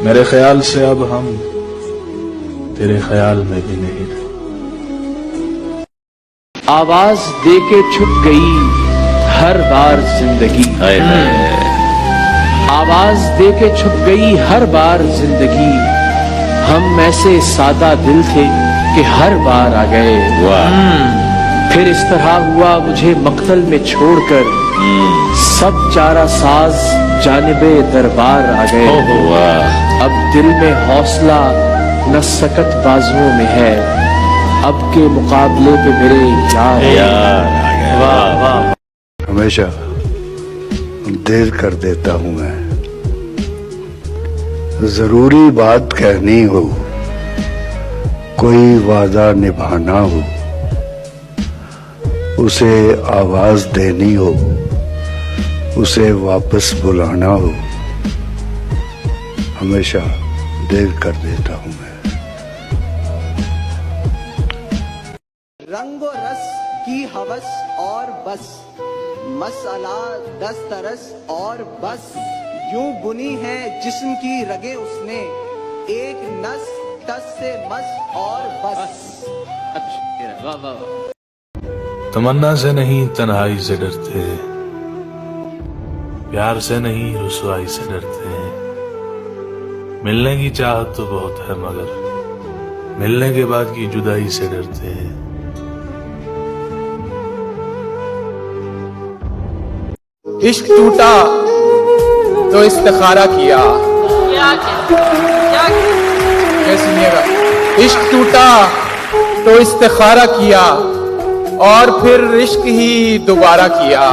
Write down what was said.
मेरे ख्याल से अब हम तेरे ख्याल में भी नहीं रहे। आवाज देके छुप गई हर बार जिंदगी, आवाज देके छुप गई हर बार जिंदगी। हम ऐसे सादा दिल थे कि हर बार आ गए। फिर इस तरह हुआ मुझे मक्तल में छोड़कर, सब चारा साज जानिबे दरबार आ गए। अब दिल में हौसला न सकत बाजुओं में है, अब के मुकाबले पे मेरे यार आ गए। वाह वाह। हमेशा देर कर देता हूं मैं, जरूरी बात कहनी हो, कोई वादा निभाना हो, उसे आवाज देनी हो, उसे वापस बुलाना हो, हमेशा देर कर देता हूं मैं। रंगो रस की हवस और बस, मसला दस्तरस और बस। यूं बुनी है जिस्म की रगे उसने, एक नस टस से मस और बस। वाह वाह वाह। तमन्ना से नहीं तन्हाई से डरते, प्यार से नहीं रुसवाई से डरते हैं। मिलने की चाहत तो बहुत है मगर मिलने के बाद की जुदाई से डरते हैं। इश्क टूटा तो इस्तिखारा किया, सुनिएगा। इश्क टूटा तो इस्तिखारा किया और फिर इश्क ही दोबारा किया।